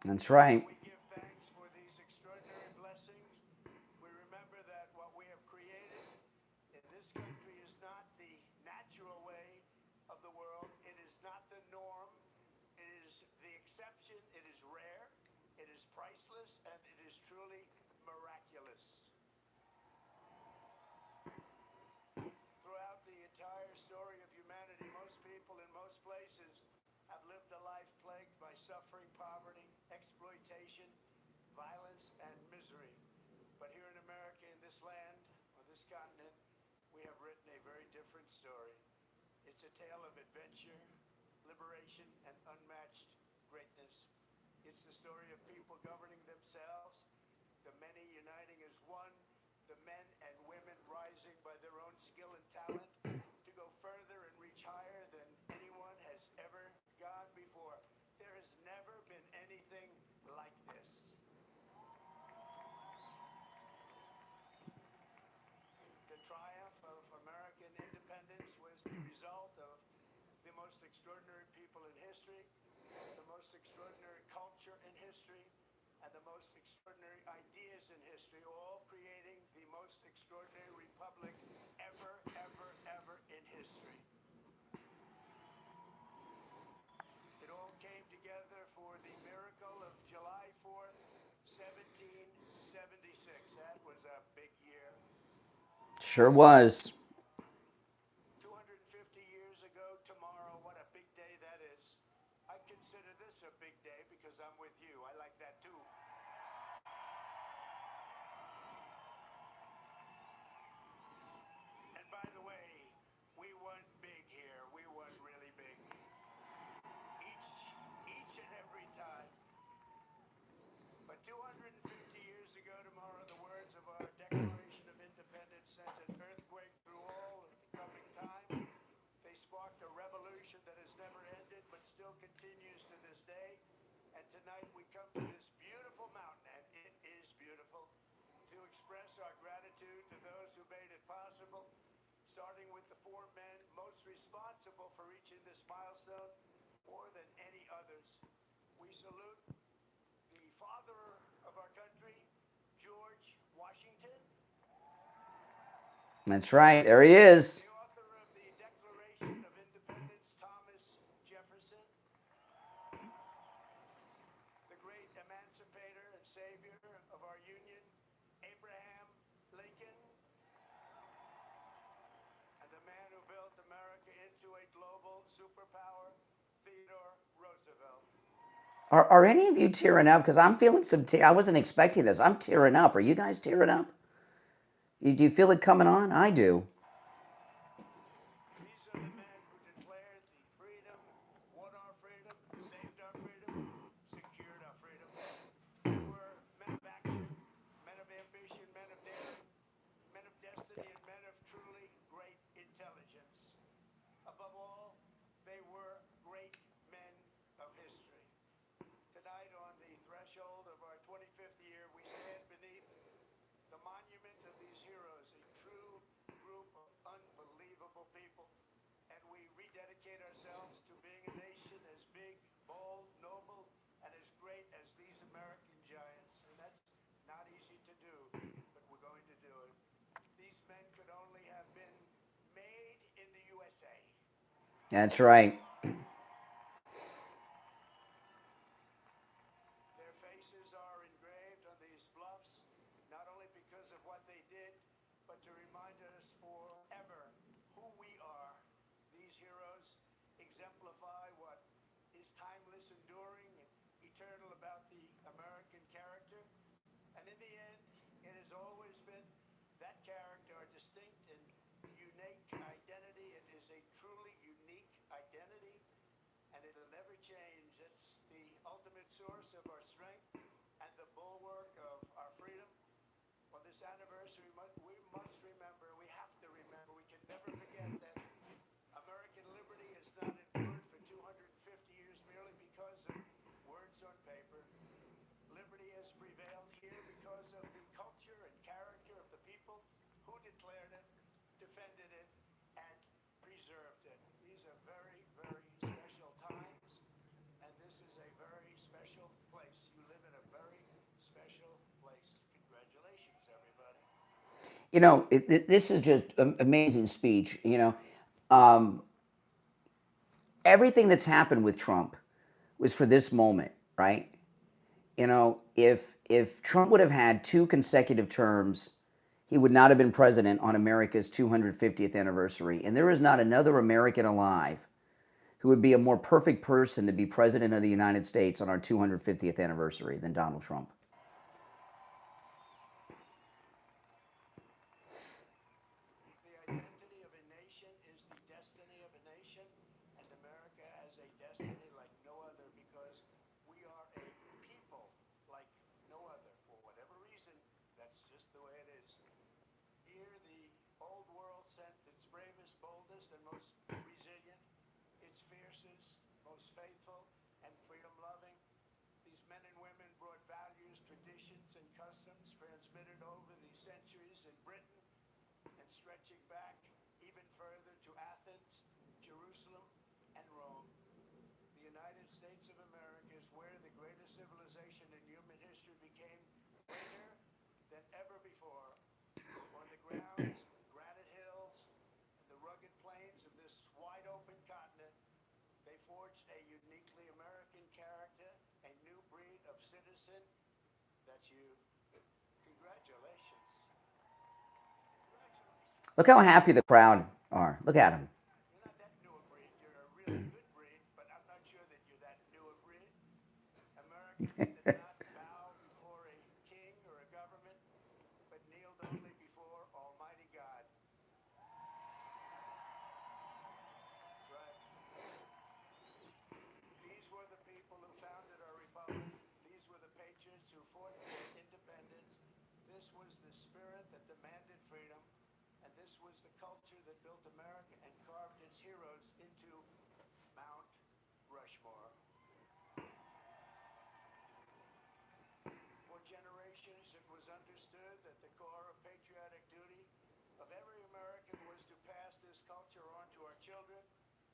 That's right. We give thanks for these extraordinary blessings. We remember that what we have created in this country is not the natural way of the world. It is not the norm. It is the exception. It is rare. It is priceless, and it is truly miraculous. Throughout the entire story of humanity, most people in most places have lived a life plagued by suffering, poverty, exploitation, violence, and misery. But here in America, in this land, on this continent, we have written a very different story. It's a tale of adventure, liberation, and unmatched greatness. It's the story of people governing themselves, the many uniting as one, the men and women rising by their own skill and talent to go further and reach higher than anyone has ever gone before. There has never been anything like this. The triumph of American independence was the result of the most extraordinary people in history, the most extraordinary culture in history, and the most extraordinary ideas in history, all creating the most extraordinary republic ever, ever, ever in history. It all came together for the miracle of July 4th, 1776. That was a big year. Sure was. 250 years ago tomorrow, what a big day that is. I consider this a big day because I'm with you. I like that too. And by the way, we won big here. We won really big. Each and every time. But 250 years ago tomorrow, the words of our Declaration of Independence sent an earthquake through all of the coming time. They sparked a revolution that has never ended but still continues to this day. And tonight we come to this beautiful mountain, and it is beautiful, to express our gratitude to those who made it possible, starting with the four men most responsible for reaching this milestone more than any others. We salute the father of our country, George Washington. That's right. There he is. The author of the Declaration of Independence, Thomas Jefferson. The great emancipator and savior of our union, Abraham Lincoln. And the man who built America into a global superpower, Theodore Roosevelt. Are any of you tearing up? Because I'm feeling some tears. I wasn't expecting this. I'm tearing up. Are you guys tearing up? Do you feel it coming on? I do. These are the men who declared the freedom, won our freedom, saved our freedom, secured our freedom. They were men of action, men of ambition, men of daring, men of destiny, and men of truly great intelligence. Above all, they were great men of history. Tonight, on the threshold of our 25th year, we stand beneath the monument of these heroes, a true group of unbelievable people, and we rededicate ourselves to being a nation as big, bold, noble, and as great as these American giants. And that's not easy to do, but we're going to do it. These men could only have been made in the USA. That's right. Their faces are engraved on these bluffs, not only because of what they did, but to remind us forever who we are. These heroes exemplify what is timeless, enduring, and eternal about the American character. And in the end, it has always been that character, our distinct and unique identity. It is a truly unique identity, and it'll never change. It's the ultimate source of our strength and the bulwark of our freedom. On this anniversary, we must remember, we have to remember, we can never forget that American liberty has not endured for 250 years merely because of words on paper. Liberty has prevailed here because of the culture and character of the people who declared it, defended it, and preserved it. These are very, very special times, and this is a very special place. You You know, this is just an amazing speech. You know, um, everything that's happened with Trump was for this moment, right? You know, if Trump would have had 2 consecutive terms, he would not have been president on America's 250th anniversary. And there is not another American alive who would be a more perfect person to be president of the United States on our 250th anniversary than Donald Trump. The identity of a nation is the destiny of a nation, and America has a destiny like no other because we are a people like no other. For whatever reason, that's just the way it is. Here, the old world sent its bravest, boldest, and most resilient, its fiercest, most faithful, and freedom-loving. These men and women brought values, traditions, and customs transmitted over the centuries in Britain and stretching back even further to Athens, Jerusalem, and Rome. The United States of America is where the greatest civilization in human history became greater than ever before. On the grounds, granite hills, and the rugged plains of this wide-open continent, they forged a uniquely American character, a new breed of citizen. That's you. Congratulations. Look how happy the crowd are. Look at them. You're not that new a breed. You're a really good breed, but I'm not sure that you're that new a breed. Americans did not bow before a king or a government, but kneeled only before Almighty God. That's right. These were the people who founded our republic. These were the patriots who fought for independence. This was the spirit that demanded freedom. And this was the culture that built America and carved its heroes into Mount Rushmore. For generations, it was understood that the core of patriotic duty of every American was to pass this culture on to our children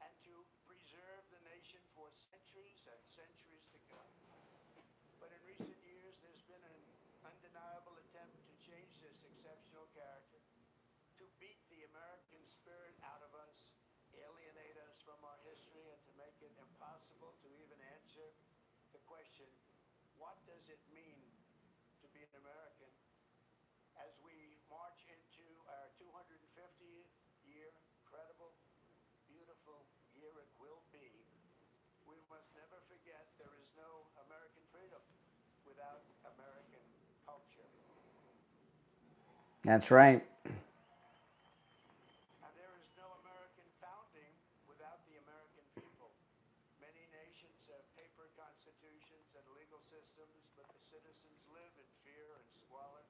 and to preserve the nation for centuries and centuries to come. But in recent years, there's been an undeniable attempt to change this exceptional character, to beat the American spirit out of us, alienate us from our history, and to make it impossible to even answer the question, what does it mean to be an American? As we march into our 250th year, incredible, beautiful year it will be, we must never forget there is no American freedom without American culture. That's right. And there is no American founding without the American people. Many nations have paper constitutions and legal systems, but the citizens live in fear and squalor.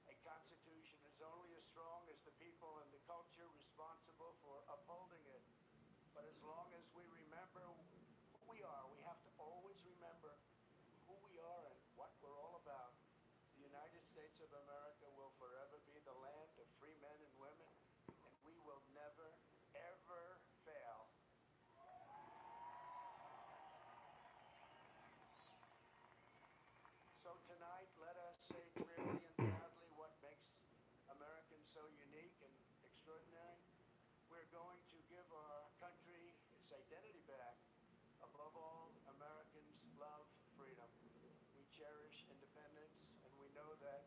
A constitution is only as strong as the people and the culture responsible for upholding it. But as long as we remember who we are, we have to always remember who we are and what we're all about. The United States of America will forever be the land of free men and women, and we will never, ever fail. So tonight, let us say clearly and proudly what makes Americans so unique and extraordinary. We're going to give our country its identity back. Above all, Americans love freedom. We cherish independence, and we know that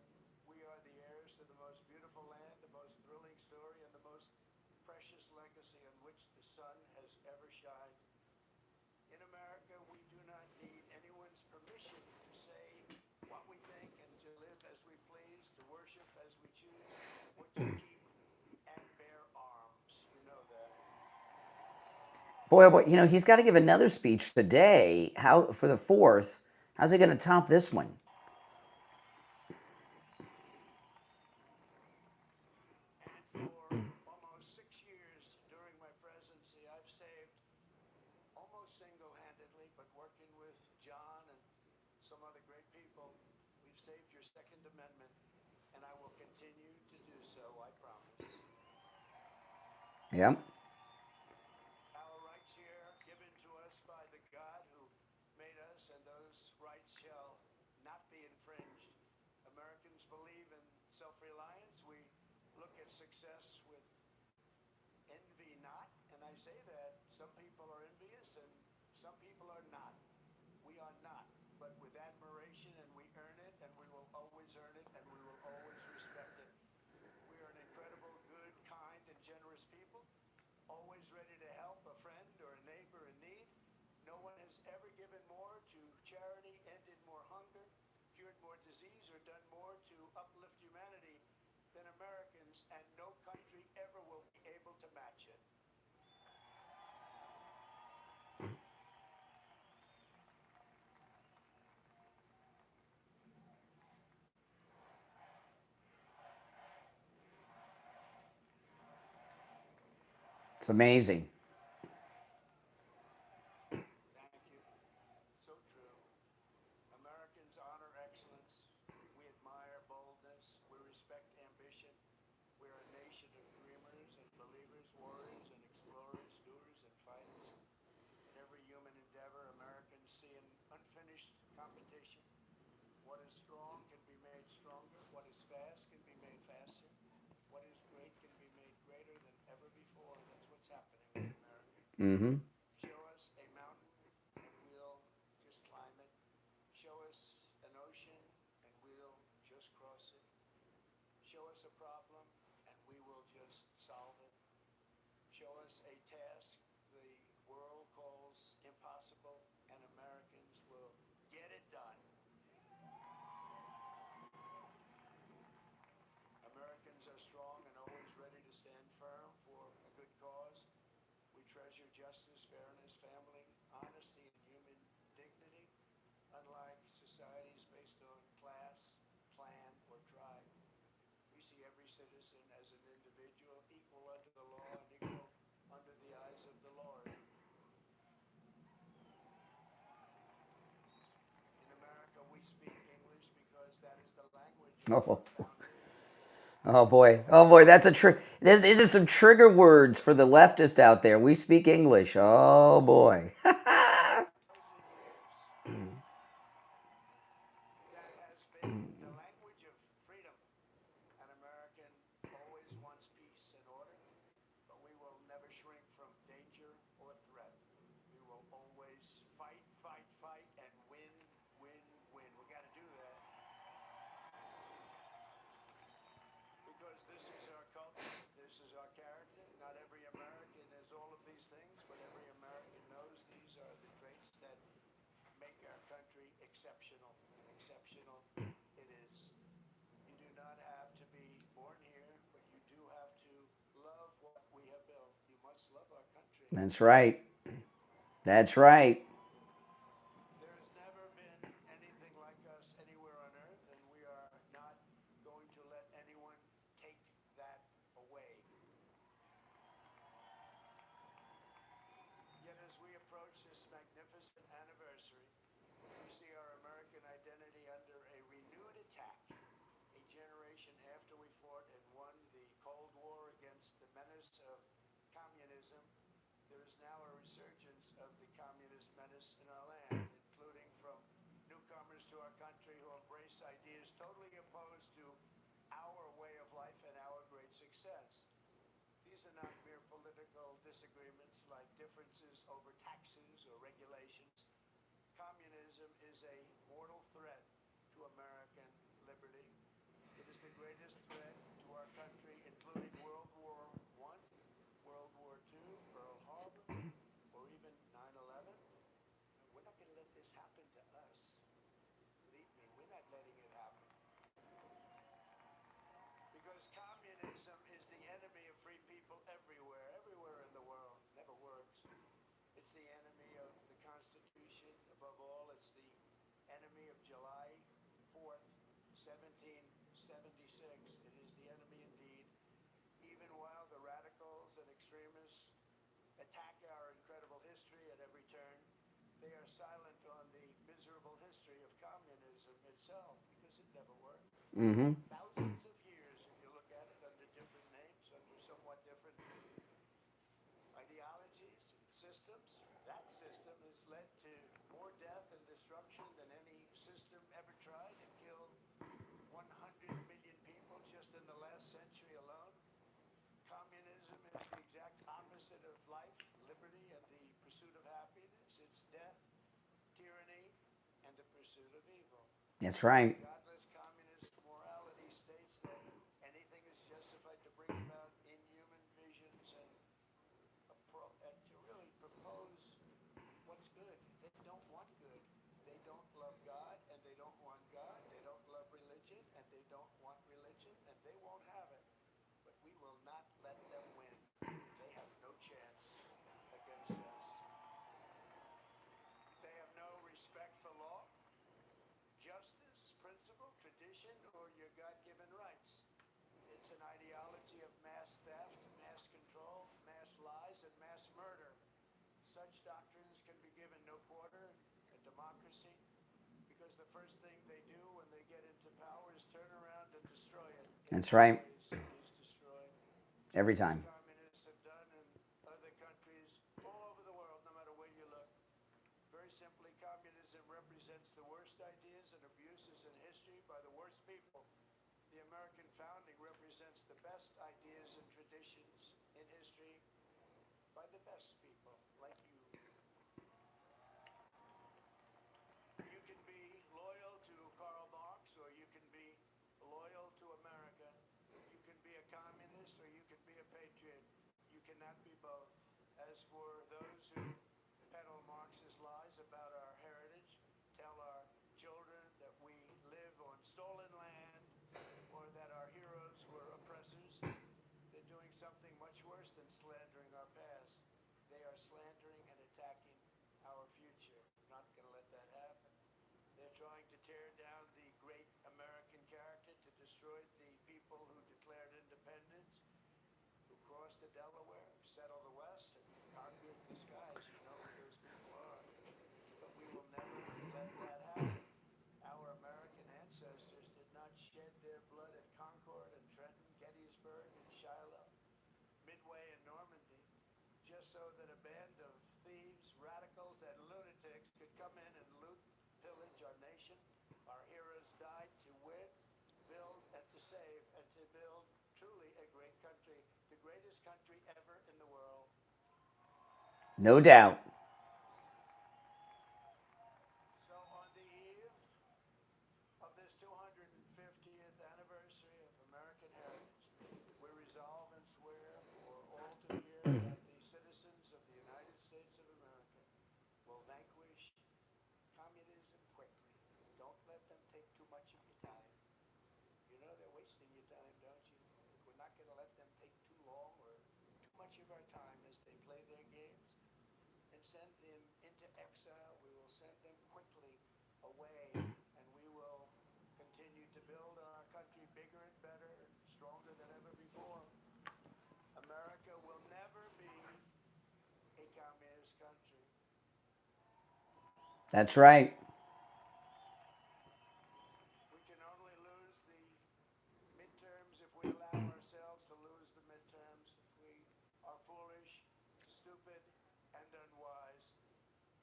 we are the heirs to the most beautiful land, the most thrilling story, and the most precious legacy on which the sun has ever shined. In America, we do not need anyone's permission to say what we think and to live as we please, to worship as we choose, or to keep and bear arms. You know that. Boy, oh boy, you know, he's got to give another speech today. How for the 4th? How's he going to top this one? And for almost 6 years during my presidency, I've saved almost single-handedly, but working with John and some other great people, we've saved your Second Amendment, and I will continue to do so, I promise. Yep. Our rights here given to us by the God who made us, and those rights shall not be infringed. Americans believe in self-reliance. We not, and I say that some people are envious and some people are not. We are not, but with admiration, and we earn it, and we will always earn it, and we will always respect it. We are an incredible, good, kind, and generous people, always ready to help a friend or a neighbor in need. No one has ever given more to charity, ended more hunger, cured more disease, or done more to uplift humanity than Americans, and no country ever will be able to match it. It's amazing. Thank you. So true. Americans honor excellence. We admire boldness. We respect ambition. We're a nation of dreamers and believers, warriors and explorers, doers and fighters. In every human endeavor, Americans see an unfinished competition. What is strong can be made stronger. What is fast can be made faster. What is great can be made greater than ever before. That's what's happening with America. Mm-hmm. Show us a mountain and we'll just climb it. Show us an ocean and we'll just cross it. Show us a problem and we will just solve it. Show us a task the world calls impossible and Americans will get it done. Americans are strong and always ready to stand firm for a good cause. We treasure justice, fairness, family, honesty, and human dignity, unlike societies based on class, clan, or tribe. We see every citizen as an individual, equal under the law and equal under the eyes of the Lord. In America, we speak English because that is the language of Oh. our founders. Oh boy. Oh boy. That's a these are some trigger words for the leftist out there. We speak English. Oh boy. 1,000 years. That has been the language of freedom. An American always wants peace and order, but we will never shrink from danger or threat. We will always fight, fight, fight, and win, win, win. We got to do that because this is our culture, this is our character. Not every American is all of these things, but every American knows these are the traits that make our country exceptional. Exceptional it is. You do not have to be born here, but you do have to love what we have built. You must love our country. That's right. That's right. There has never been anything like us anywhere on earth, and we are not going to let anyone take that away. Yet as we approach this magnificent anniversary, we see our American identity under a renewed attack. A generation after we fought and won the Cold War against the menace of communism, there is now a resurgence of the communist menace in our land, including from newcomers to our country who embrace ideas totally opposed to our way of life and our great success. These are not mere political disagreements like differences over taxes or regulations. Communism is a mortal threat to American liberty. It is the greatest threat to our country, including World War I, World War II, Pearl Harbor, or even 9/11. We're not going to let this happen to us. Believe me, we're not letting it happen. Because communism is the enemy of free people everywhere, everywhere in the world. Never works. It's the enemy of the Constitution. Above all, it's the enemy of July 4th, 1776. It is the enemy indeed. Even while the radicals and extremists attack our incredible history at every turn, they are silent on the miserable history of communism itself because it never worked. Mm-hmm. Thousands of years, if you look at it, under different names, under somewhat different ideologies and systems. That system has led to more death and destruction than any system ever tried. It killed 100 million people just in the last century alone. Communism is the exact opposite of life, liberty, and the pursuit of happiness. It's death, tyranny, and the pursuit of evil. That's right. Godless communist morality states that anything is justified to bring about inhuman visions and to really propose what's good. They don't want good. They don't love God, and they don't want God. They don't love religion, and they don't want religion, and they won't have it. But we will not let them win. They have no chance against us. They have no respect for law, justice, principle, tradition, or your God-given rights. It's an ideology of mass theft, mass control, mass lies, and mass murder. Such doctrines can be given no quarter in democracy because the first thing they do when they get into power is turn around and destroy it. That's right. Is destroyed. Every time. Communists have done in other countries all over the world, no matter where you look. Very simply, communism represents the worst ideas and abuses in history by the worst people. The American founding represents the best ideas and traditions in history by the best people, like you. You can be loyal to Karl Marx, or you can be loyal to America. You can be a communist, or you can be a patriot. You cannot be both. As for those who peddle Marxist lies about our heritage, tell our children that we live on stolen land, or that our heroes were oppressors, they're doing something much worse than slandering our past. They are slandering and attacking our future. Not going to let that happen. They're trying to tear down the great American character, to destroy the people who declared independence, who crossed the Delaware, settled the West, and conquered the skies. You know who those people are. But we will never let that happen. Our American ancestors did not shed their blood at Concord and Trenton, Gettysburg and Shiloh, Midway and Normandy, just so that a band of thieves, radicals, and lunatics could come in and loot, pillage our nation. Our heroes died to win, build, and to save, and to build truly a great country, the greatest country ever in the world. No doubt. So on the eve of this 250th anniversary of American heritage, we resolve and swear for all to hear that the citizens of the United States of America will vanquish communism quickly. Don't let them take too much of your time. You know they're wasting your time, don't you? We're not going to let them take too long or too much of our time as they play their games and send them into exile. We will send them quickly away, and we will continue to build our country bigger and better and stronger than ever before. America will never be a communist country. That's right. We can only lose the midterms if we allow ourselves to lose the midterms, if we are foolish, stupid, and unwise.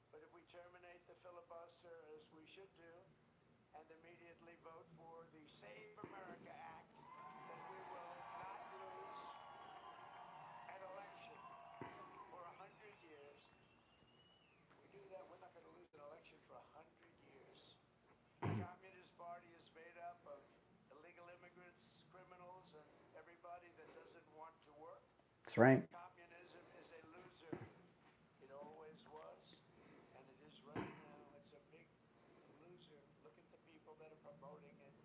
But if we terminate the filibuster, as we should do, and immediately vote for the Save America Act, then we will not lose an election for 100 years. If we do that, we're not going to lose an election for 100 years. The Communist Party is made up of illegal immigrants, criminals, and everybody that doesn't want to work. That's right. Communism is a loser. It always was, and it is right now. It's a big loser. Look at the people that are promoting it.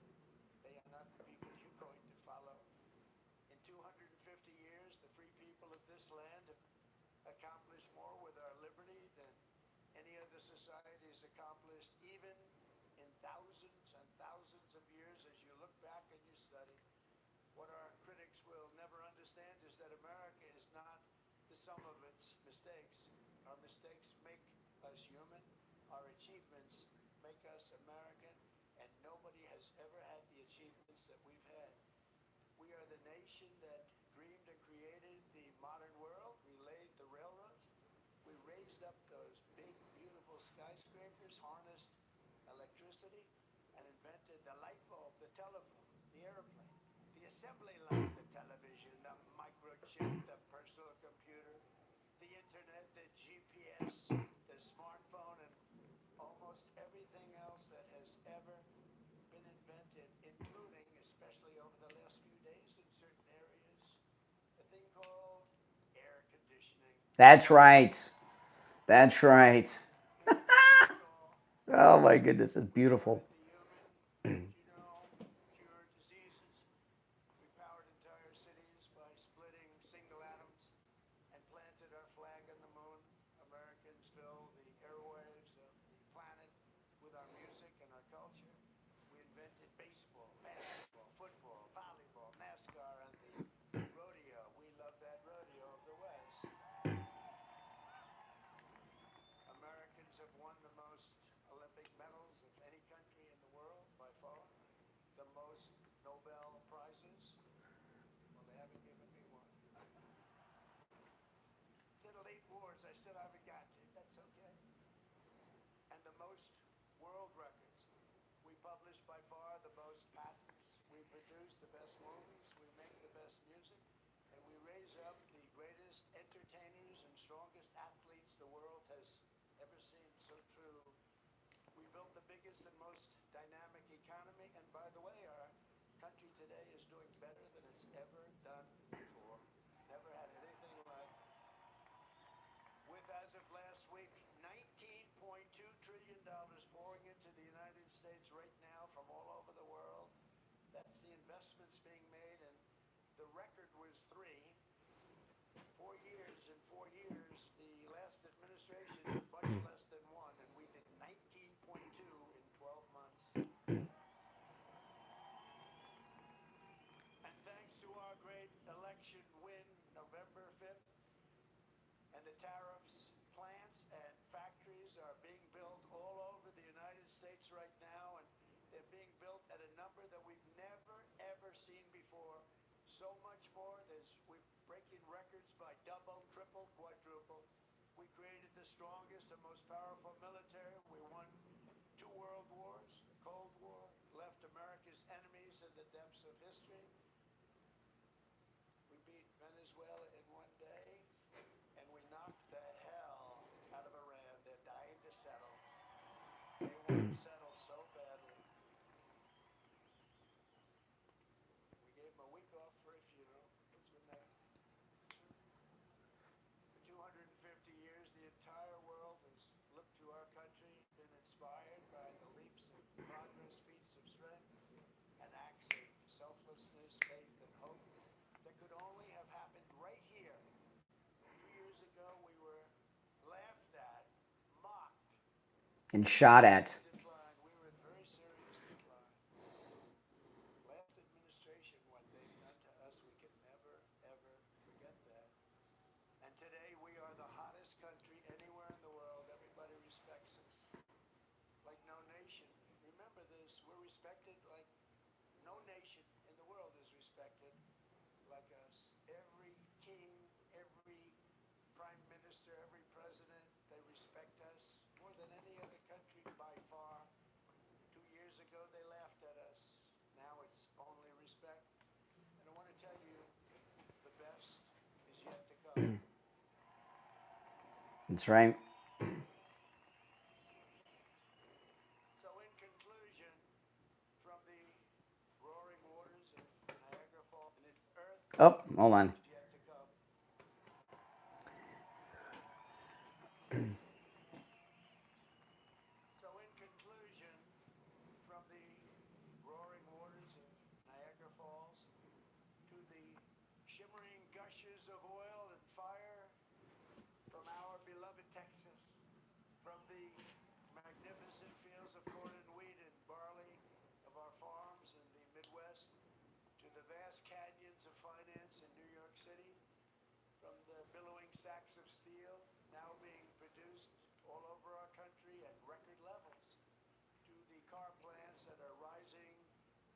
They are not the people you're going to follow. In 250 years, the free people of this land have accomplished more with our liberty than any other society has accomplished, even in thousands and thousands of years. As you look back and you study, what our critics will never understand is that America is not the sum of its mistakes. Our mistakes make us human. Our achievements make us American, and nobody has ever had the achievements that we've had. We are the nation that dreamed and created the modern world. We laid the railroads. We raised up those big, beautiful skyscrapers, harnessed electricity, and invented the light bulb, the telephone, the airplane, the assembly line, the television, the microchip, the personal computer. the GPS, the smartphone, and almost everything else that has ever been invented, including, especially over the last few days in certain areas, a thing called air conditioning. That's right. That's right. Oh my goodness, it's beautiful. The human, cure diseases. We powered entire cities by splitting single atoms and planted our flag on the moon. Americans filled the airwaves of the planet with our music and our culture. We invented baseball, basketball, football, volleyball, NASCAR, and the rodeo. We love that rodeo of the West. Americans have won the most Olympic medals of any country in the world by far. The most Nobel Prizes. Well, they haven't given me one. Said 8 wars, I still haven't got you. That's okay. And the most world records. We publish by far the most patents. We produce the best movies. We make the best music. And we raise up the greatest entertainers and strongest athletes the world has ever seen. So true. We built the biggest and most dynamic economy. And by the way, our country today is doing better than it's ever done before. Never had anything like. With, as of last week, $19.2 trillion pouring into the United States right now from all over the world. That's the investments being made, and the record was 3. 4 years. In 4 years, the last administration did much less than 1, and we did 19.2 in 12 months. And thanks to our great election win, November 5th, and the tariffs, plants and factories are being built all over the United States right now, and they're being built at a number that we've never, ever seen before. So much more. We're breaking records by double, triple, quadruple. We created the strongest and most powerful military. We won 2 world wars, the Cold War, left America's enemies in the depths of history. We beat Venezuela in 1 day, and we knocked the hell out of Iran. They're dying to settle. They want to settle so badly. We gave them a week off for a funeral. It's been there. For 250 years, the entire world has looked to our country, been inspired by the leaps of progress, feats of strength, and acts of selflessness, faith, and hope that could only have happened right here. 2 years ago, we were laughed at, mocked, And shot at. decline. We were in very serious decline. Last administration, what they've done to us, we can never, ever forget that. And today, we are the hottest country anywhere in the world. Everybody respects us like no nation. Remember this, we're respected like no nation in the world is respected like us. Every king, every prime minister, every president, they respect us more than any other country by far. 2 years ago, they laughed at us. Now it's only respect. And I want to tell you, the best is yet to come. That's right. So in conclusion, from the roaring waters of Niagara Falls, and its earth Oh, hold on. is yet to come. So in conclusion, from the roaring waters of Niagara Falls to the shimmering gushes of oil and fire from our beloved Texas, from the magnificent fields of corn and wheat and barley of our farms in the Midwest, to the vast canyons of finance in New York City, from the billowing stacks of steel now being produced all over our country at record levels, to the car plants that are rising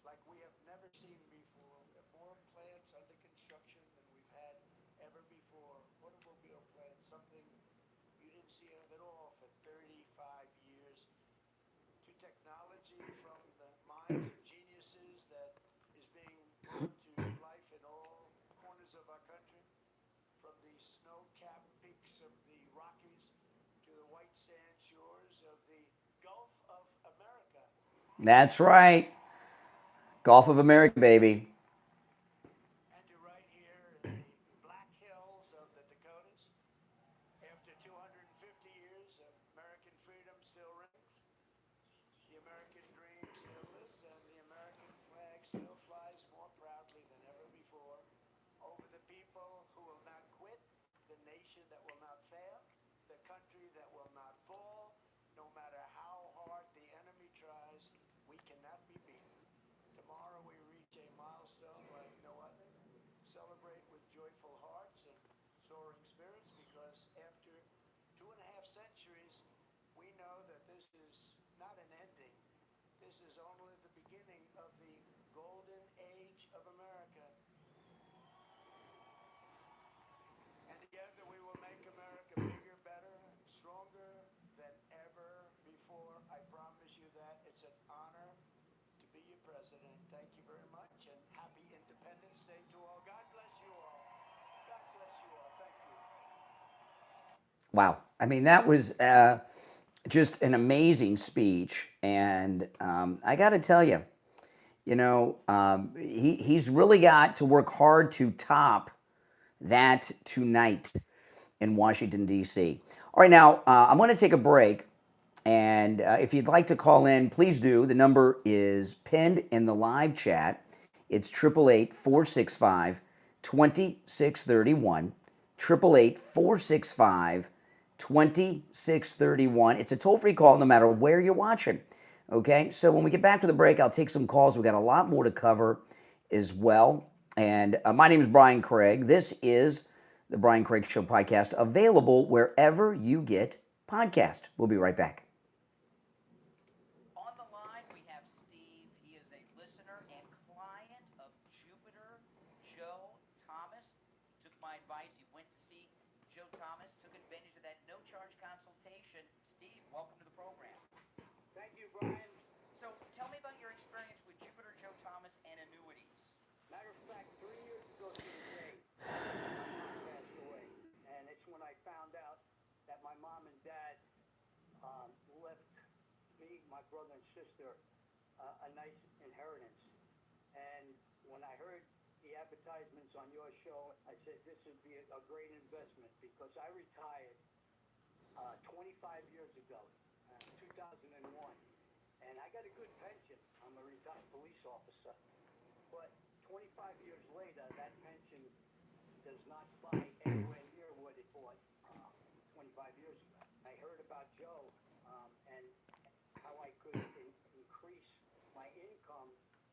like we have never seen before. We have more plants under construction than we've had ever before. Automobile plants, something you didn't see of at all for 35 years. To technology from the minds of geniuses that is being brought to life in all corners of our country. From the snow-capped peaks of the Rocky the white sand shores of the Gulf of America. That's right. Gulf of America, baby. And to right here in the Black Hills of the Dakotas, after 250 years, American freedom still rings. The American dream still lives, and the American flag still flies more proudly than ever before over the people who will not quit, the nation that will not fail, the country that will not fall. No matter how hard the enemy tries, we cannot be beaten. Tomorrow we reach a milestone like no other. Celebrate with joyful hearts and soaring spirits, because after 2.5 centuries, we know that this is not an ending. This is only the beginning of the golden age of America. And together we will make America bigger, better, stronger than ever before. I promise you that. It's an honor to be your president. Thank you very much, and happy Independence Day to all. God bless you all. God bless you all. Thank you. Wow. I mean, that was just an amazing speech. And I got to tell you, he's really got to work hard to top that tonight in Washington, D.C. All right, now I'm going to take a break. And if you'd like to call in, please do. The number is pinned in the live chat. It's 888-465-2631. 888-465-2631. It's a toll-free call no matter where you're watching. Okay, so when we get back to the break, I'll take some calls. We've got a lot more to cover as well. And my name is Brian Craig. This is the Brian Craig Show podcast, available wherever you get podcasts. We'll be right back. On the line, we have Steve. He is a listener and client of Jupiter Joe Thomas. He took my advice. He went to see Joe Thomas, took advantage of that no-charge consultation. Steve, welcome to the program. Thank you, Brian. So tell me about your experience with Jupiter Joe Thomas and annuities. Matter of fact, 3 years ago to the day, my mom passed away. And it's when I found out that my mom and dad left me, my brother and sister, a nice inheritance. And when I heard the advertisements on your show, I said this would be a great investment, because I retired 25 years ago, 2001. And I got a good pension. I'm a retired police officer. But 25 years later, that pension does not buy anywhere near what it bought 25 years ago. I heard about Joe and how I could increase my income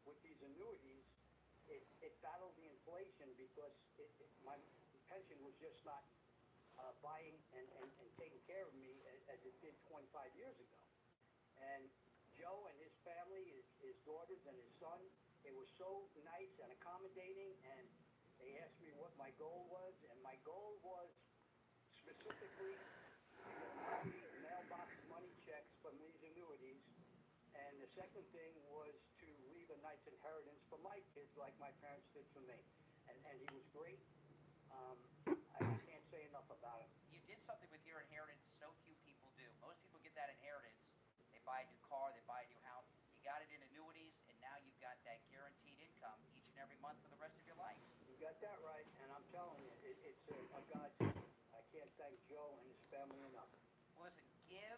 with these annuities. It battled the inflation, because my pension was just not buying and taking care of me as it did 25 years ago. And Joe and his family, his daughters and his son, they were so nice and accommodating, and they asked me what my goal was, and my goal was specifically mailbox money checks from these annuities. And the second thing was to leave a nice inheritance for my kids, like my parents did for me. And he was great. I can't say enough about him. You did something with your inheritance so few people do. Most people get that inheritance. They buy a new car, they buy a new house. You got it in annuities, and now you've got that guaranteed income each and every month for the rest of your life. You got that right, and I'm telling you, it's a godsend. I can't thank Joe and his family enough. Well, listen, give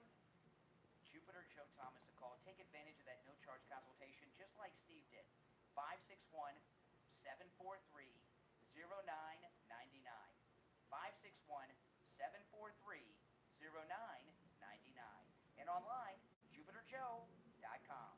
Jupiter Joe Thomas a call. Take advantage of that no-charge consultation, just like Steve did. 561-743-0999. 561-743-0999. And online, JupiterJoe.com.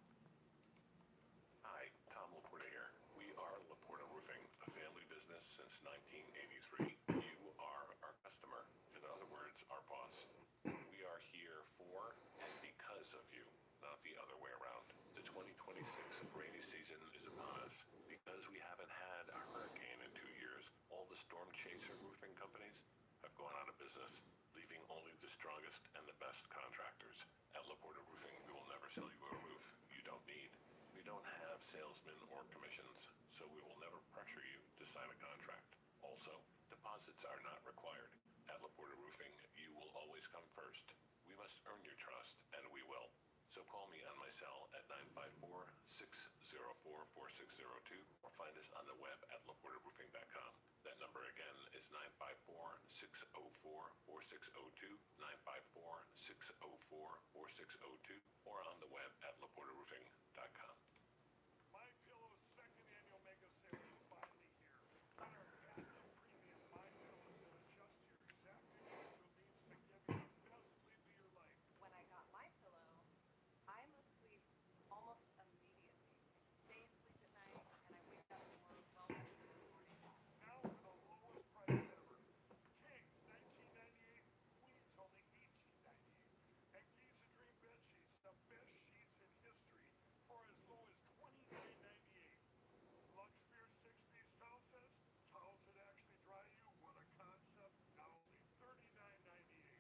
Hi, Tom Laporta here. We are Laporta Roofing, a family business since 1983. You are our customer. In other words, our boss. We are here for and because of you, not the other way around. The 2026 rainy season is upon us. Because we haven't had a hurricane in 2 years, all the storm chaser roofing companies have gone out of business, leaving only the strongest and the best contractors. At Laporta Roofing, we will never sell you a roof you don't need. We don't have salesmen or commissions, so we will never pressure you to sign a contract. Also, deposits are not required. At Laporta Roofing, you will always come first. earn your trust, and we will. So call me on my cell at 954-604-4602 or find us on the web at laportaroofing.com. That number again is 954-604-4602, 954-604-4602, or on the web at laportaroofing.com. My Pillow's second annual mega sale is finally here. On our patented premium My Pillows that adjust to your exact individual needs to give you the best sleep of your life. When I got my pillow, I'm asleep almost immediately. Stay asleep at night, and I wake up more well rested in the morning. Now for the lowest price ever. Kings, $19.98. Queens, only $18.98. And Giza Dream bed sheets, the best sheets in history, for as low as $29.98. SFjr 6-piece towel sets, towels that actually dry you. What a concept! Now only $39.98.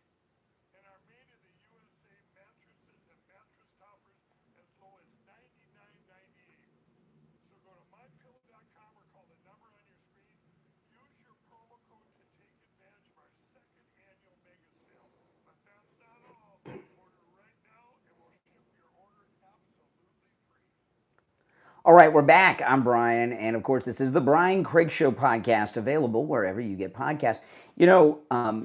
And our made in the USA mattresses and mattress toppers as low as $99.98. So go to mypillow.com or call the number on your screen. Use your promo code to take advantage of our second annual mega sale. But that's not all. Order right now and we'll ship your order absolutely free. All right, we're back. I'm Brian, and of course, this is the Brian Craig Show podcast, available wherever you get podcasts. You know,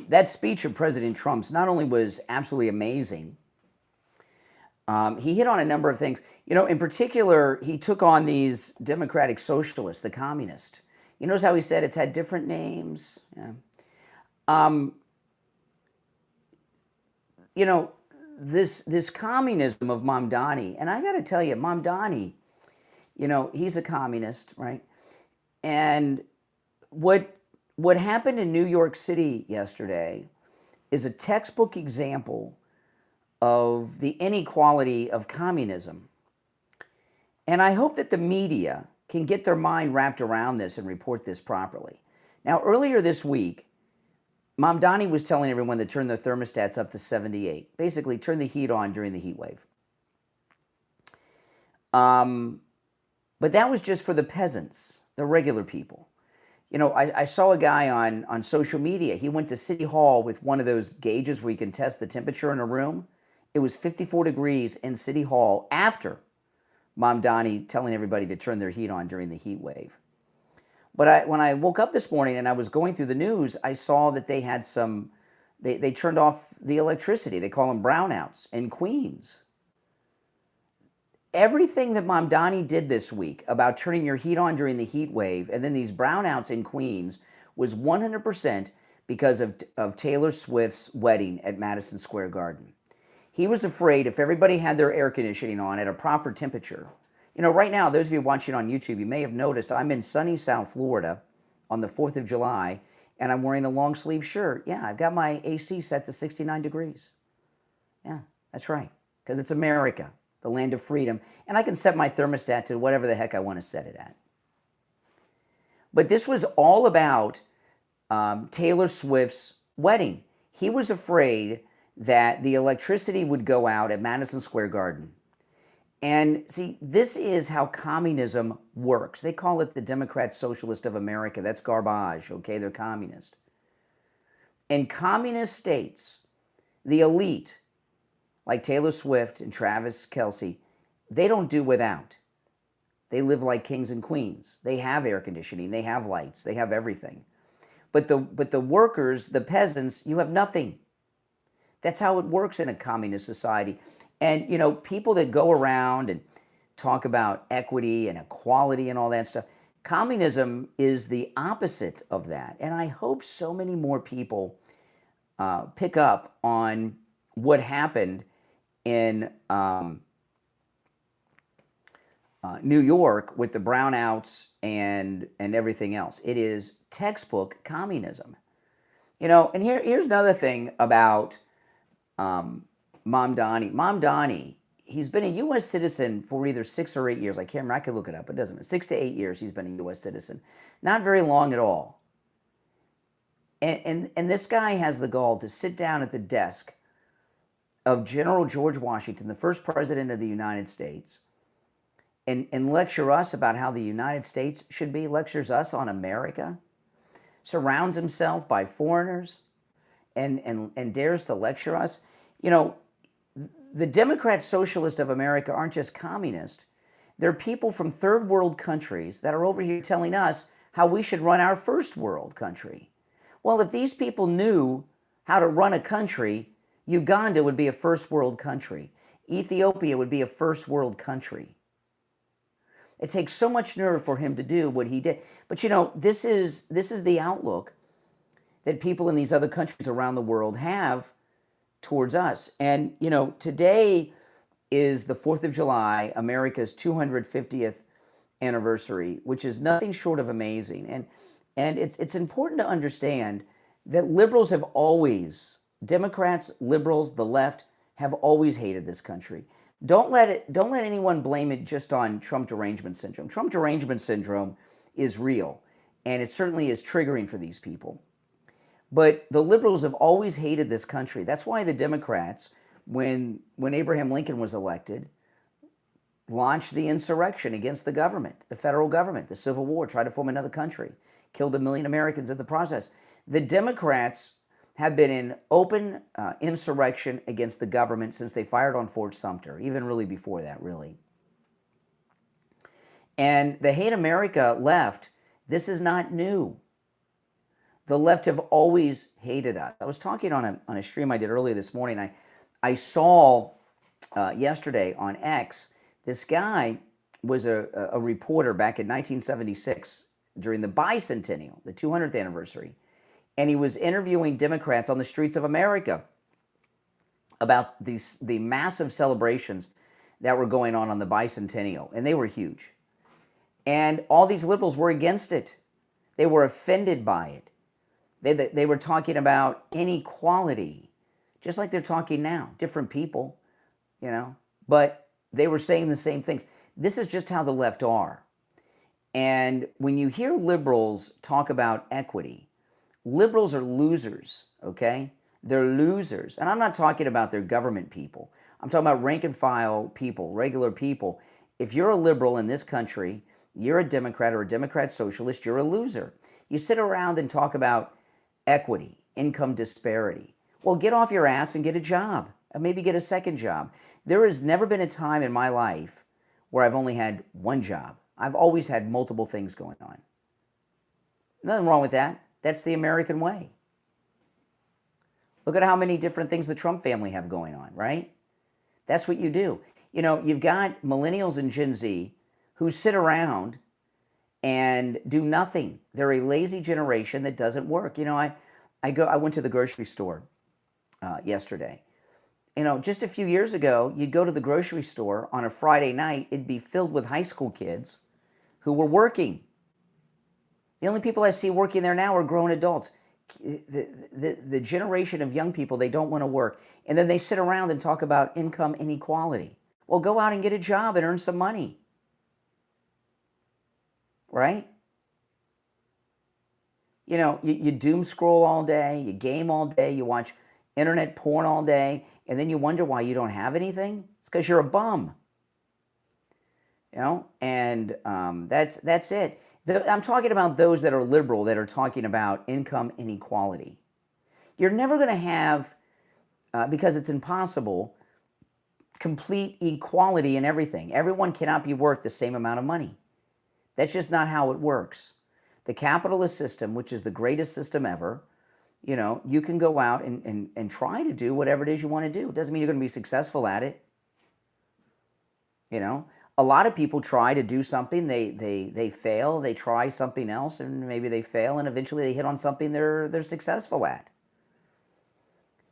that speech of President Trump's not only was absolutely amazing, he hit on a number of things. You know, in particular, he took on these democratic socialists, the communists. You notice how he said it's had different names? Yeah. You know, this communism of Mamdani, and I got to tell you, Mamdani, you know, he's a communist, right? And what happened in New York City yesterday is a textbook example of the inequality of communism. And I hope that the media can get their mind wrapped around this and report this properly. Now, earlier this week, Mamdani was telling everyone to turn their thermostats up to 78. Basically, turn the heat on during the heat wave. But that was just for the peasants, the regular people. You know, I saw a guy on social media. He went to City Hall with one of those gauges where you can test the temperature in a room. It was 54 degrees in City Hall after Mamdani telling everybody to turn their heat on during the heat wave. But when I woke up this morning and I was going through the news, I saw that they had they turned off the electricity. They call them brownouts in Queens. Everything that Mamdani did this week about turning your heat on during the heat wave and then these brownouts in Queens was 100% because of Taylor Swift's wedding at Madison Square Garden. He was afraid if everybody had their air conditioning on at a proper temperature. You know, right now, those of you watching on YouTube, you may have noticed I'm in sunny South Florida on the 4th of July, and I'm wearing a long sleeve shirt. Yeah, I've got my AC set to 69 degrees. Yeah, that's right, because it's America, the land of freedom, and I can set my thermostat to whatever the heck I want to set it at. But this was all about Taylor Swift's wedding. He was afraid that the electricity would go out at Madison Square Garden. And see, this is how communism works. They call it the Democrat Socialist of America. That's garbage, okay? They're communist. In communist states, the elite, like Taylor Swift and Travis Kelce, they don't do without. They live like kings and queens. They have air conditioning, they have lights, they have everything. But the workers, the peasants, you have nothing. That's how it works in a communist society. And, you know, people that go around and talk about equity and equality and all that stuff, communism is the opposite of that. And I hope so many more people pick up on what happened in New York with the brownouts and everything else. It is textbook communism. You know, and here's another thing about Mamdani. Mamdani, he's been a U.S. citizen for either 6 or 8 years. I can't remember. I could look it up. It doesn't matter. 6 to 8 years he's been a U.S. citizen. Not very long at all. And this guy has the gall to sit down at the desk of General George Washington, the first president of the United States, and lecture us about how the United States should be, lectures us on America, surrounds himself by foreigners, and dares to lecture us. You know, the Democrat Socialists of America aren't just communist. They're people from third world countries that are over here telling us how we should run our first world country. Well, if these people knew how to run a country, Uganda would be a first world country. Ethiopia would be a first world country. It takes so much nerve for him to do what he did. But you know, this is the outlook that people in these other countries around the world have towards us. And you know, today is the 4th of July, America's 250th anniversary, which is nothing short of amazing. And it's important to understand that liberals have always, Democrats, liberals, the left, have always hated this country. Don't let anyone blame it just on Trump derangement syndrome. Trump derangement syndrome is real, and it certainly is triggering for these people. But the liberals have always hated this country. That's why the Democrats, when Abraham Lincoln was elected, launched the insurrection against the government, the federal government, the Civil War, tried to form another country, killed 1 million Americans in the process. The Democrats have been in open insurrection against the government since they fired on Fort Sumter, even really before that, really. And the Hate America left, this is not new. The left have always hated us. I was talking on a stream I did earlier this morning. I saw yesterday on X, this guy was a reporter back in 1976 during the bicentennial, the 200th anniversary, and he was interviewing Democrats on the streets of America about the massive celebrations that were going on the bicentennial, and they were huge. And all these liberals were against it. They were offended by it. They were talking about inequality, just like they're talking now, different people, you know, but they were saying the same things. This is just how the left are. And when you hear liberals talk about equity, liberals are losers, okay? They're losers. And I'm not talking about their government people. I'm talking about rank and file people, regular people. If you're a liberal in this country, you're a Democrat or a Democrat socialist, you're a loser. You sit around and talk about equity, income disparity. Well, get off your ass and get a job, and maybe get a second job. There has never been a time in my life where I've only had one job. I've always had multiple things going on. Nothing wrong with that. That's the American way. Look at how many different things the Trump family have going on, right? That's what you do. You know, you've got millennials and Gen Z who sit around and do nothing. They're a lazy generation that doesn't work. You know, I went to the grocery store yesterday. You know, just a few years ago, you'd go to the grocery store on a Friday night, it'd be filled with high school kids who were working. The only people I see working there now are grown adults. The generation of young people, they don't want to work. And then they sit around and talk about income inequality. Well, go out and get a job and earn some money. Right? You know, you doom scroll all day, you game all day, you watch internet porn all day, and then you wonder why you don't have anything? It's because you're a bum. You know, and that's it. I'm talking about those that are liberal, that are talking about income inequality. You're never going to have, because it's impossible, complete equality in everything. Everyone cannot be worth the same amount of money. That's just not how it works. The capitalist system, which is the greatest system ever, you know, you can go out and try to do whatever it is you want to do. It doesn't mean you're going to be successful at it. You know, a lot of people try to do something, they fail, they try something else, and maybe they fail, and eventually they hit on something they're successful at.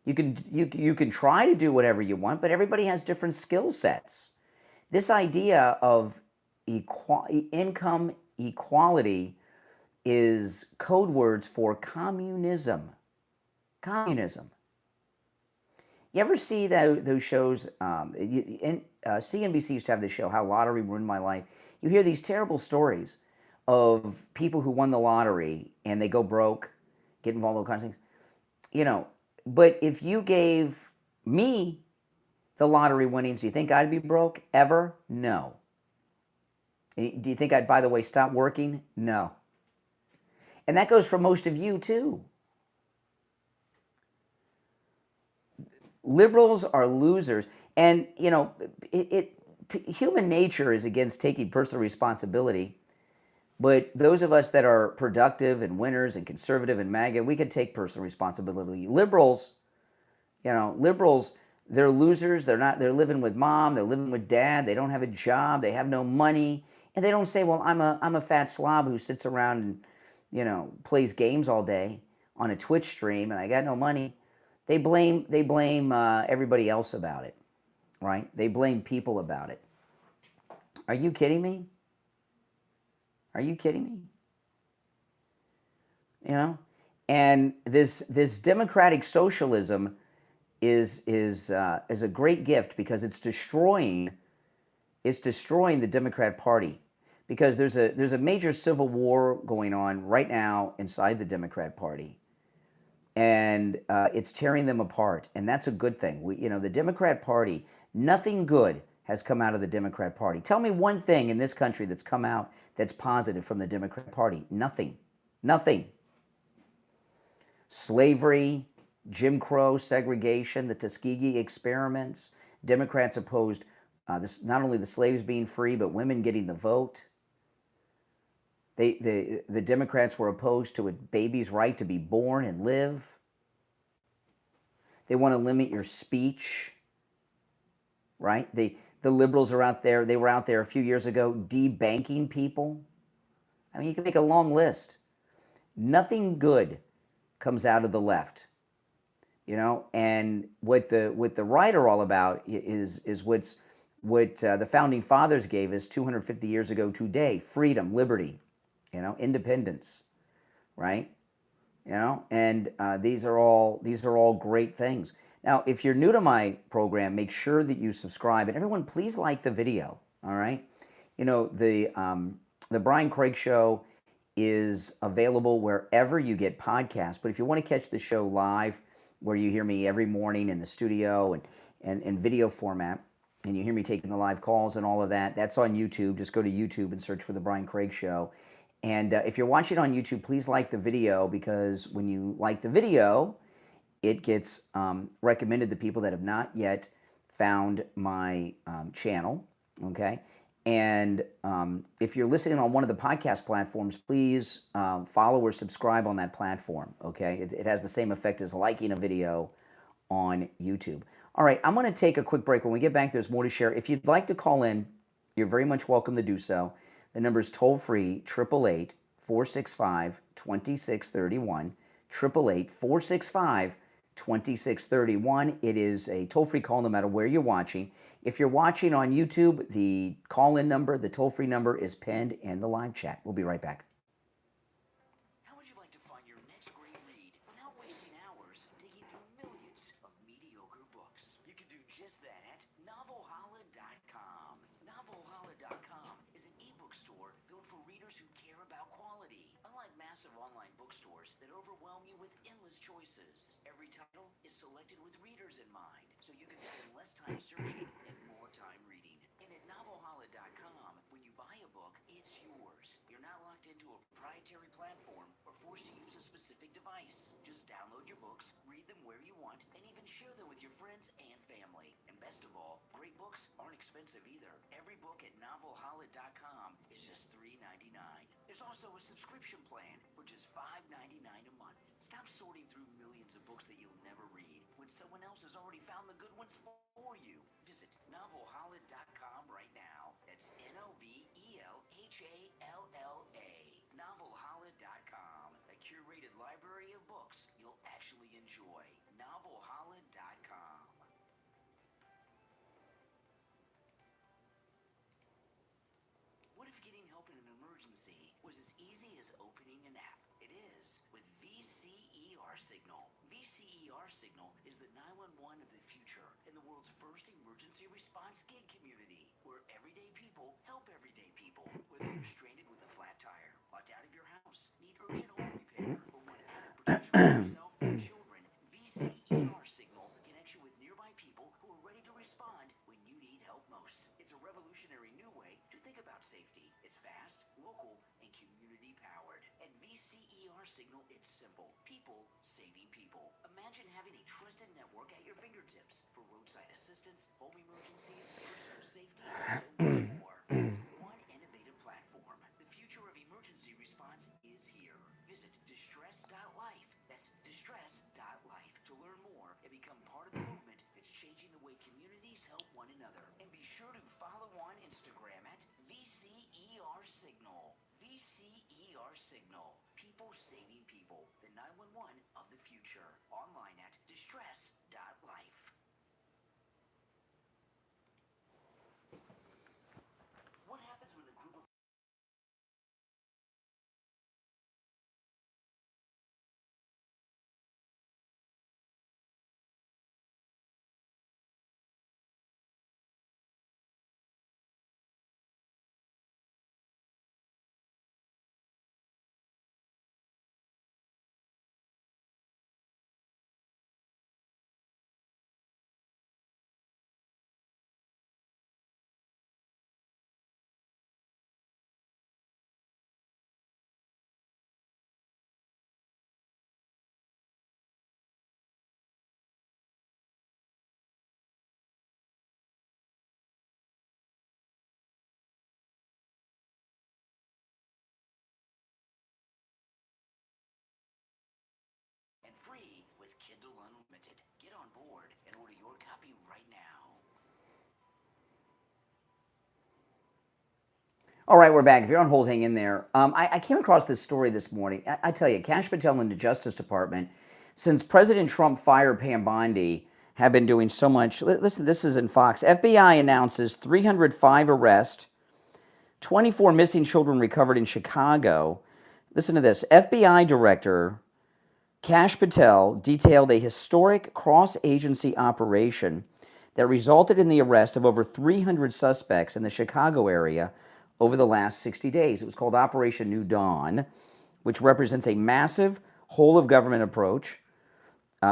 You can try to do whatever you want, but everybody has different skill sets. This idea of income equality is code words for communism. Communism. You ever see those shows? CNBC used to have this show, How Lottery Ruined My Life. You hear these terrible stories of people who won the lottery and they go broke, get involved in all kinds of things. You know, but if you gave me the lottery winnings, do you think I'd be broke ever? No. Do you think I'd, by the way, stop working? No. And that goes for most of you, too. Liberals are losers. And you know, human nature is against taking personal responsibility. But those of us that are productive and winners and conservative and MAGA, we can take personal responsibility. Liberals, you know, liberals, they're losers. They're living with mom. They're living with dad. They don't have a job. They have no money. And they don't say, well, I'm a fat slob who sits around and, you know, plays games all day on a Twitch stream and I got no money. They blame everybody else about it, right? They blame people about it. Are you kidding me? Are you kidding me? You know, and this democratic socialism is a great gift because it's destroying the Democrat Party, because there's a major civil war going on right now inside the Democrat Party, and it's tearing them apart, and that's a good thing. The Democrat Party, nothing good has come out of the Democrat Party. Tell me one thing in this country that's come out that's positive from the Democrat Party. Nothing. Nothing. Slavery, Jim Crow, segregation, the Tuskegee experiments. Democrats opposed not only the slaves being free, but women getting the vote. The Democrats were opposed to a baby's right to be born and live. They want to limit your speech, right? The liberals are out there. They were out there a few years ago debanking people. I mean, you can make a long list. Nothing good comes out of the left, you know. And what the right are all about is what the founding fathers gave us 250 years ago today: freedom, liberty, you know, independence, right? You know, and these are all great things. Now, if you're new to my program, make sure that you subscribe, and everyone, please like the video. All right, you know, the Brian Craig Show is available wherever you get podcasts. But if you want to catch the show live, where you hear me every morning in the studio and video format, and you hear me taking the live calls and all of that, that's on YouTube. Just go to YouTube and search for the Brian Craig Show. And if you're watching on YouTube, please like the video, because when you like the video, it gets recommended to people that have not yet found my channel, okay? And if you're listening on one of the podcast platforms, please follow or subscribe on that platform, okay? It has the same effect as liking a video on YouTube. All right, I'm going to take a quick break. When we get back, there's more to share. If you'd like to call in, you're very much welcome to do so. The number is toll-free, 888-465-2631, 888-465-2631. It is a toll-free call no matter where you're watching. If you're watching on YouTube, the call-in number, the toll-free number is pinned in the live chat. We'll be right back. How would you like to find your next great read without wasting hours digging through millions of mediocre books? You can do just that at NovelHolla.com. NovelHolla.com is an ebook store built for readers who care about quality. Unlike massive online bookstores that overwhelm you with endless choices, every title is selected with readers in mind, so you can spend less time searching and more time reading. And at NovelHolla.com, when you buy a book, it's yours. You're not locked into a proprietary platform or forced to use a specific device. Just download your books, read them where you want, and even share them with your friends and family. And best of all, great books aren't expensive either. Every book at NovelHolla.com is just $3.99. There's also a subscription plan for just $5.99 a month. Stop sorting through millions of books that you'll never read when someone else has already found the good ones for you. Visit NovelHolla.com right now. That's NovelHalla. NovelHolla.com. A curated library of books you'll actually enjoy. NovelHolla.com. What if getting help in an emergency was as easy as opening an app? It is with VCER Signal. VCER Signal is the 911 of the future and the world's first emergency response gig community, where everyday people help everyday people. Whether you're stranded with a flat tire, locked out of your house, need urgent home repair, or want added protection for yourself and children, VCER Signal connects you with nearby people who are ready to respond when you need help most. It's a revolutionary new way to think about safety. It's fast, local, and community powered. At VCER Signal, it's simple. People saving people. Imagine having a trusted network at your fingertips. for roadside assistance, home emergencies, personal safety, and more. One innovative platform. The future of emergency response is here. Visit distress.life. That's distress.life to learn more and become part of the movement that's changing the way communities help one another. And be sure to follow on Instagram at VCER Signal. VCER Signal. People saving people. The 911 of the future. Online at distress.life. What happens when a group of and free with Kindle Unlimited. Get on board and order your copy right now. All right, we're back. If you're on hold, hang in there. I came across this story this morning. I tell you, Kash Patel and the Justice Department, since President Trump fired Pam Bondi, have been doing so much. Listen, this is in Fox. FBI announces 305 arrests, 24 missing children recovered in Chicago. Listen to this. FBI Director Kash Patel detailed a historic cross-agency operation that resulted in the arrest of over 300 suspects in the Chicago area over the last 60 days. It was called Operation New Dawn, which represents a massive whole-of-government approach,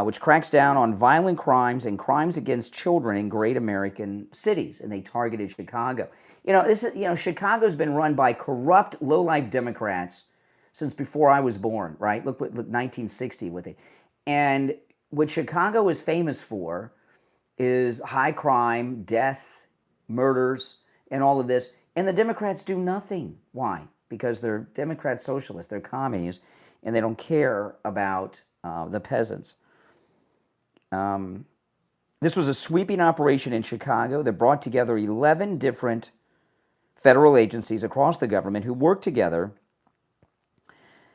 which cracks down on violent crimes and crimes against children in great American cities, and they targeted Chicago. Chicago's been run by corrupt, low-life Democrats since before I was born, right? Look 1960 with it. And what Chicago is famous for is high crime, death, murders, and all of this. And the Democrats do nothing. Why? Because they're Democrat socialists, they're commies, and they don't care about the peasants. This was a sweeping operation in Chicago that brought together 11 different federal agencies across the government who worked together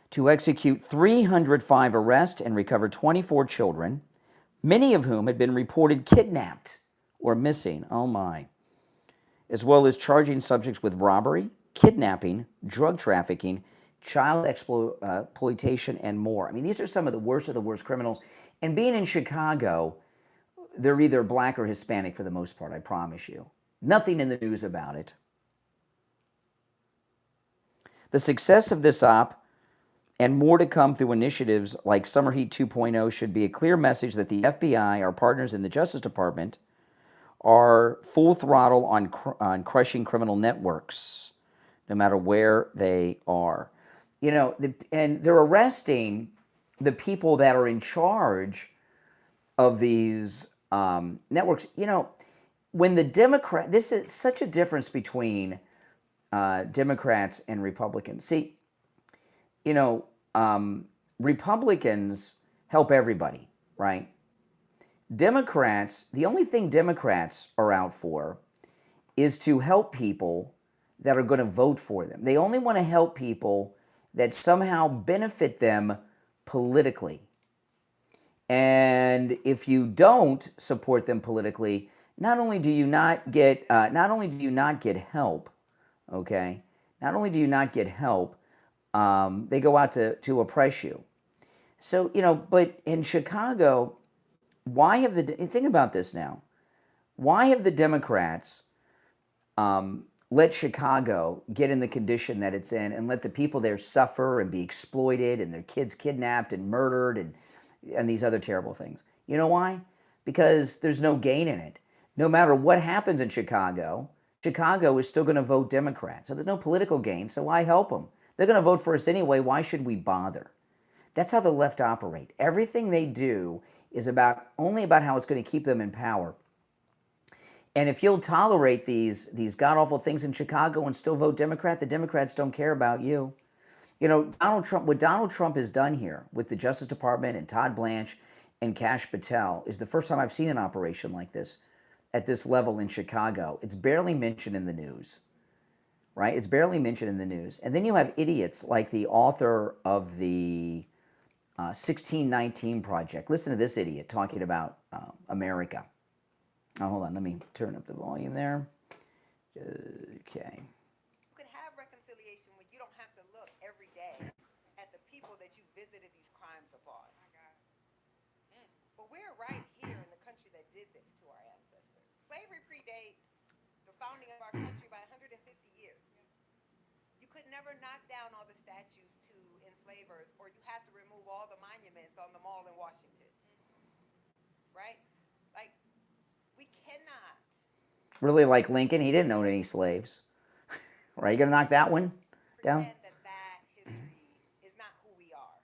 to execute 305 arrests and recover 24 children, many of whom had been reported kidnapped or missing. Oh my. As well as charging subjects with robbery, kidnapping, drug trafficking, child exploitation, and more. I mean, these are some of the worst criminals. And being in Chicago, they're either black or Hispanic for the most part, I promise you. Nothing in the news about it. The success of this op, and more to come through initiatives like Summer Heat 2.0, should be a clear message that the FBI, our partners in the Justice Department, are full throttle on crushing criminal networks, no matter where they are. And they're arresting the people that are in charge of these networks. When the this is such a difference between Democrats and Republicans. See, Republicans help everybody, right? Democrats, the only thing Democrats are out for is to help people that are going to vote for them. They only want to help people that somehow benefit them politically. And if you don't support them politically, not only do you not get help, okay? Not only do you not get help, they go out to oppress you. So, but in Chicago, think about this now. Why have the Democrats let Chicago get in the condition that it's in and let the people there suffer and be exploited and their kids kidnapped and murdered and these other terrible things? You know why? Because there's no gain in it. No matter what happens in Chicago, Chicago is still going to vote Democrat. So there's no political gain, so why help them? They're going to vote for us anyway. Why should we bother? That's how the left operate. Everything they do is only about how it's going to keep them in power. And if you'll tolerate these god-awful things in Chicago and still vote Democrat, the Democrats don't care about you. You know, what Donald Trump has done here with the Justice Department and Todd Blanche and Kash Patel is the first time I've seen an operation like this at this level in Chicago. It's barely mentioned in the news, right? It's barely mentioned in the news. And then you have idiots like the author of the 1619 Project. Listen to this idiot talking about America. Oh, hold on. Let me turn up the volume there. Okay. You can have reconciliation when you don't have to look every day at the people that you visited these crimes upon. But we're right here in the country that did this to our ancestors. Slavery predates the founding of our country by 150 years. You could never knock down all the statues to enslavers, or you have to remove all the monuments on the mall in Washington. Right? Like, we cannot. Really, like Lincoln, he didn't own any slaves. Right? You gonna knock that one down? Pretend that history is not who we are,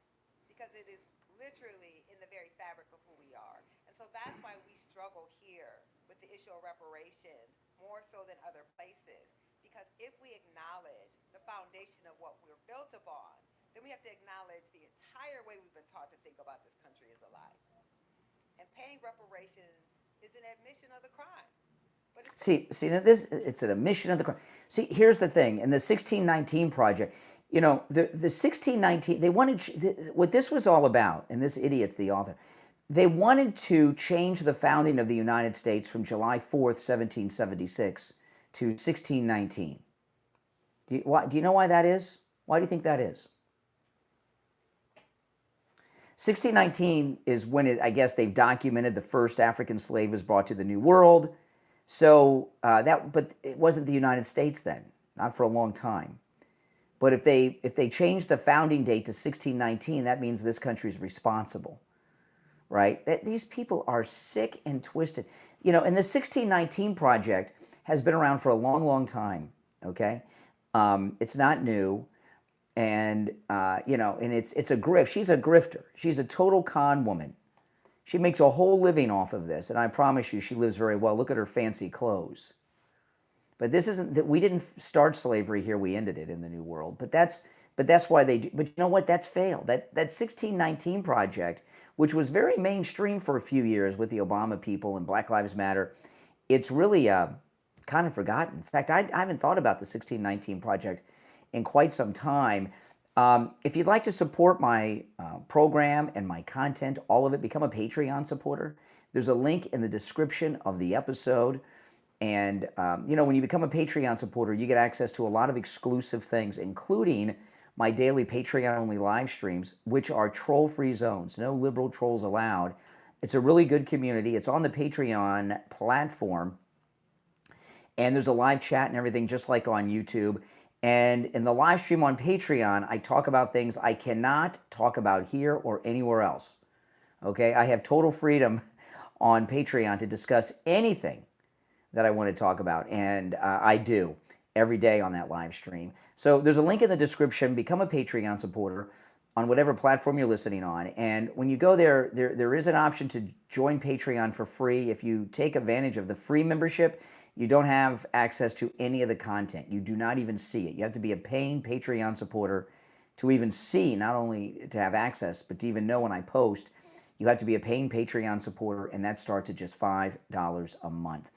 because it is literally in the very fabric of who we are. And so that's why we struggle here with the issue of reparations more so than other places. Because if we acknowledge the foundation of what we're built upon, then we have to acknowledge the entire way we've been taught to think about this country is a lie. And paying reparations is an admission of the crime. See, it's an admission of the crime. See, here's the thing. In the 1619 Project, you know, the 1619, they wanted, what this was all about, and this idiot's the author, they wanted to change the founding of the United States from July 4th, 1776 to 1619. Do you know why that is? Why do you think that is? 1619 is when I guess they've documented the first African slave was brought to the New World. So but it wasn't the United States then, not for a long time. But if they change the founding date to 1619, that means this country is responsible, right? These people are sick and twisted. You know, and the 1619 Project has been around for a long, long time. Okay, it's not new, and you know, and it's a grift. She's a grifter. She's a total con woman. She makes a whole living off of this, and I promise you, she lives very well. Look at her fancy clothes. But this isn't that we didn't start slavery here; we ended it in the New World. But that's why they do. But you know what? That's failed. That 1619 Project, which was very mainstream for a few years with the Obama people and Black Lives Matter, it's really kind of forgotten. In fact, I haven't thought about the 1619 Project in quite some time. If you'd like to support my program and my content, all of it, become a Patreon supporter. There's a link in the description of the episode. And, you know, when you become a Patreon supporter, you get access to a lot of exclusive things, including my daily Patreon-only live streams, which are troll-free zones. No liberal trolls allowed. It's a really good community. It's on the Patreon platform. And there's a live chat and everything, just like on YouTube. And in the live stream on Patreon, I talk about things I cannot talk about here or anywhere else. Okay? I have total freedom on Patreon to discuss anything that I want to talk about. And I do every day on that live stream. So there's a link in the description. Become a Patreon supporter on whatever platform you're listening on. And when you go there, there is an option to join Patreon for free. If you take advantage of the free membership, you don't have access to any of the content. You do not even see it. You have to be a paying Patreon supporter to even see, not only to have access, but to even know when I post. You have to be a paying Patreon supporter, and that starts at just $5 a month.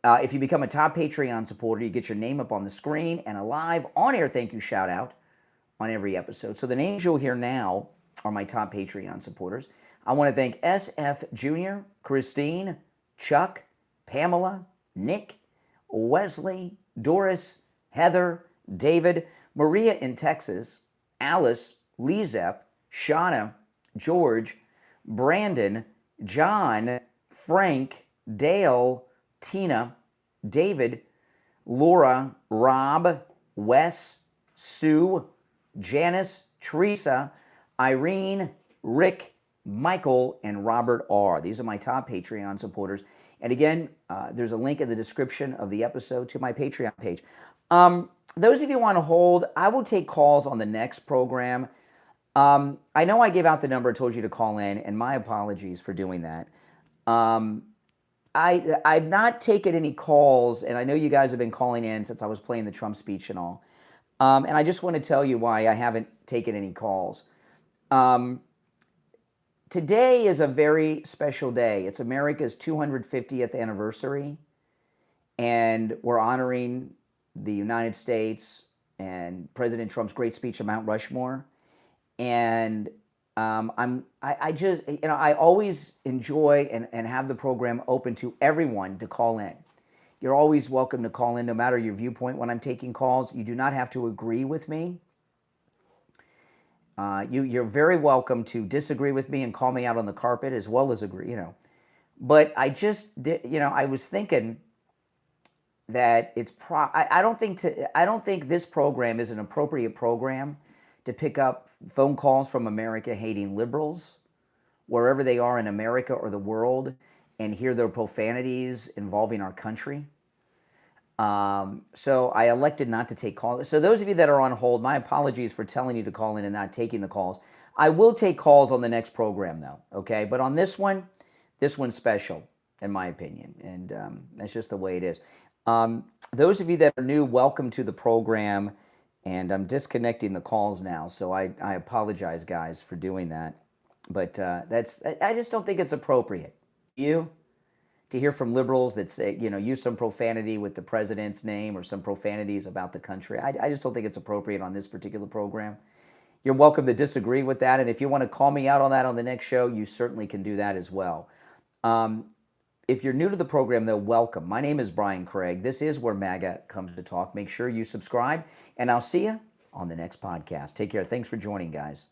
If you become a top Patreon supporter, you get your name up on the screen and a live on-air thank you shout-out on every episode. So the names you'll hear now are my top Patreon supporters. I want to thank SFjr, Christine, Chuck, Pamela, Nick, Wesley, Doris, Heather, David, Maria in Texas, Alice, LeeZep, Shawna, George, Brandon, John, Frank, Dale, Tina, David, Laura, Rob, Wes, Sue, Janice, Teresa, Irene, Rick, Michael, and Robert R. These are my top Patreon supporters. And again, there's a link in the description of the episode to my Patreon page. Those of you who want to hold, I will take calls on the next program. I know I gave out the number, told you to call in, and my apologies for doing that. I've not taken any calls, and I know you guys have been calling in since I was playing the Trump speech and all. And I just want to tell you why I haven't taken any calls. Today is a very special day. It's America's 250th anniversary, and we're honoring the United States and President Trump's great speech on Mount Rushmore. And I just, I always enjoy and have the program open to everyone to call in. You're always welcome to call in, no matter your viewpoint when I'm taking calls. You do not have to agree with me. You're very welcome to disagree with me and call me out on the carpet, as well as agree, But I just did, I was thinking that I don't think this program is an appropriate program to pick up phone calls from America-hating liberals, wherever they are in America or the world, and hear their profanities involving our country. So I elected not to take calls. So those of you that are on hold, my apologies for telling you to call in and not taking the calls. I will take calls on the next program, though, okay? But on this one's special, in my opinion, and that's just the way it is. Those of you that are new, welcome to the program, and I'm disconnecting the calls now, so I apologize, guys, for doing that. But I just don't think it's appropriate. To hear from liberals that say, use some profanity with the president's name or some profanities about the country. I just don't think it's appropriate on this particular program. You're welcome to disagree with that, and if you want to call me out on that on the next show, you certainly can do that as well. If you're new to the program, though, welcome. My name is Brian Craig. This is where MAGA comes to talk. Make sure you subscribe, and I'll see you on the next podcast. Take care. Thanks for joining, guys.